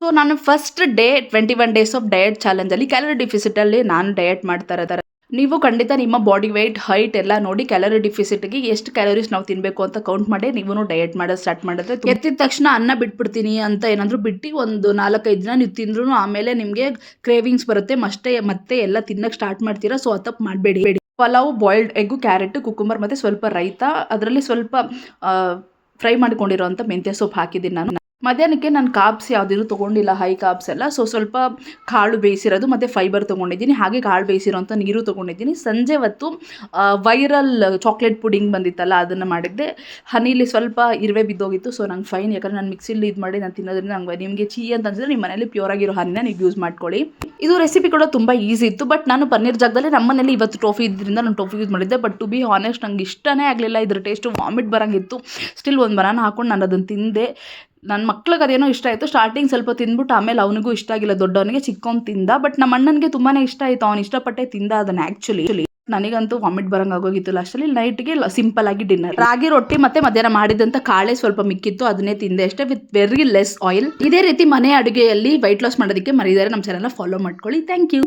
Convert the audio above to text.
So ನಾನು first day 21 days of diet ಚಾಲೆಂಜಲ್ಲಿ calorie ಡಿಫಿಸಿಟಲ್ಲಿ ನಾನು ಡಯಟ್ ಮಾಡ್ತಾ ಇದ್ದಾರೆ. ನೀವು ಖಂಡಿತ ನಿಮ್ಮ ಬಾಡಿ ವೆಯ್ಟ್ ಹೈಟ್ ಎಲ್ಲ ನೋಡಿ ಕ್ಯಾಲರಿ ಡಿಫಿಸಿಟ್ಗೆ ಎಷ್ಟು ಕ್ಯಾಲರೀಸ್ ನಾವು ತಿನ್ನಬೇಕು ಅಂತ ಕೌಂಟ್ ಮಾಡಿ ನೀವು ಡಯಟ್ ಮಾಡೋದು ಸ್ಟಾರ್ಟ್ ಮಾಡಿದ್ರೆ ಎತ್ತಿದ ತಕ್ಷಣ ಅನ್ನ ಬಿಟ್ಬಿಡ್ತೀನಿ ಅಂತ ಏನಾದರೂ ಬಿಟ್ಟು ಒಂದು 4-5 ದಿನ ನೀವು ತಿಂದ್ರೂ ಆಮೇಲೆ ನಿಮಗೆ ಕ್ರೇವಿಂಗ್ಸ್ ಬರುತ್ತೆ ಮತ್ತೆ ಎಲ್ಲ ತಿನ್ನಕ್ಕೆ ಸ್ಟಾರ್ಟ್ ಮಾಡ್ತೀರಾ. ಸೊ ಆ ತಪ್ಪು ಮಾಡಬೇಡಿ. Pulao, boiled egg, carrot, cucumber ಮತ್ತು ಸ್ವಲ್ಪ ರೈತ, ಅದರಲ್ಲಿ ಸ್ವಲ್ಪ ಫ್ರೈ ಮಾಡ್ಕೊಂಡಿರೋಂಥ ಮೆಂತ್ಯ ಸೊಪ್ಪು ಹಾಕಿದ್ದೀನಿ ನಾನು. ಮಧ್ಯಾಹ್ನಕ್ಕೆ ನಾನು ಕಾರ್ಬ್ಸ್ ಯಾವುದೇನು ತೊಗೊಂಡಿಲ್ಲ, ಹೈ ಕಾರ್ಬ್ಸ್ ಎಲ್ಲ. ಸೊ ಸ್ವಲ್ಪ ಕಾಳು ಬೇಯಿಸಿರೋದು ಮತ್ತು ಫೈಬರ್ ತೊಗೊಂಡಿದ್ದೀನಿ, ಹಾಗೆ ಕಾಳು ಬೇಯಿಸಿರೋಂಥ ನೀರು ತೊಗೊಂಡಿದ್ದೀನಿ. ಸಂಜೆ ಹೊತ್ತು ವೈರಲ್ ಚಾಕ್ಲೇಟ್ ಪುಡಿಂಗ್ ಬಂದಿತ್ತಲ್ಲ ಅದನ್ನು ಮಾಡಿದ್ದೆ. ಹನಿಲಿ ಸ್ವಲ್ಪ ಇರುವೆ ಬಿದ್ದೋಗಿತ್ತು. ಸೊ ನಂಗೆ ಫೈನ್, ಯಾಕಂದರೆ ನಾನು ಮಿಕ್ಸಿಲಿ ಇದು ಮಾಡಿ ನಾನು ತಿನ್ನೋದ್ರಿಂದ ನಂಗೆ ನಿಮಗೆ ಚೀ ಅಂತ ಅನ್ಸಿದ್ರೆ ನಿಮ್ಮ ಮನೇಲಿ ಪ್ಯೂರ್ ಆಗಿರೋ ಹನಿನ ನೀವು ಯೂಸ್ ಮಾಡ್ಕೊಳ್ಳಿ. ಇದು ರೆಸಿಪಿ ಕೂಡ ತುಂಬ ಈಸಿ ಇತ್ತು. ಬಟ್ ನಾನು ಪನ್ನೀರ್ ಜಾಗದಲ್ಲಿ ನಮ್ಮ ಮನೇಲಿ ಇವತ್ತು ಟೋಫಿ ಇದ್ರಿಂದ ನಾನು ಟೋಫಿ ಯೂಸ್ ಮಾಡಿದ್ದೆ. ಬಟ್ ಟು ಬಿ ಹಾನೆಸ್ಟ್ ನಂಗೆ ಇಷ್ಟನೇ ಆಗಲಿಲ್ಲ. ಇದ್ರ ಟೇಸ್ಟು ವಾಮಿಟ್ ಬರೋಂಗಿತ್ತು. ಸ್ಟಿಲ್ ಒಂದು ಬನಾನ ಹಾಕೊಂಡು ನಾನು ಅದನ್ನು ತಿಂದೆ. ನನ್ನ ಮಕ್ಳಿಗೆ ಅದೇನೋ ಇಷ್ಟ ಆಯಿತು. ಸ್ಟಾರ್ಟಿಂಗ್ ಸ್ವಲ್ಪ ತಿಂದ್ಬಿಟ್ಟು ಆಮೇಲೆ ಅವನಿಗೂ ಇಷ್ಟ ಆಗಿಲ್ಲ, ದೊಡ್ಡವನಿಗೆ, ಚಿಕ್ಕವನು ತಿಂದ. ಬಟ್ ನಮ್ಮ ಅಣ್ಣನಿಗೆ ತುಂಬಾ ಇಷ್ಟ ಆಯಿತು, ಅವ್ನು ಇಷ್ಟಪಟ್ಟೆ ತಿಂದ ಅದನ್ನು. ಆ್ಯಕ್ಚುಲಿ ನನಗಂತೂ ವಾಮಿಟ್ ಬರೋಂಗೆ ಆಗೋಗಿತ್ತು. ಲಾಸ್ಟಲ್ಲಿ ನೈಟ್ಗೆ ಸಿಂಪಲ್ ಆಗಿ ಡಿನ್ನರ್ ರಾಗಿ ರೊಟ್ಟಿ ಮತ್ತು ಮಧ್ಯಾಹ್ನ ಮಾಡಿದಂಥ ಕಾಳೆ ಸ್ವಲ್ಪ ಮಿಕ್ಕಿತ್ತು, ಅದನ್ನೇ ತಿಂದೆ ಅಷ್ಟೇ, ವಿತ್ ವೆರಿ ಲೆಸ್ ಆಯಿಲ್. ಇದೇ ರೀತಿ ಮನೆ ಅಡುಗೆಯಲ್ಲಿ ವೈಟ್ ಲಾಸ್ ಮಾಡೋದಕ್ಕೆ ಮರಿದಾರೆ ನಮ್ಮ ಚಾನಲ್ನ ಫಾಲೋ ಮಾಡ್ಕೊಳ್ಳಿ. Thank you.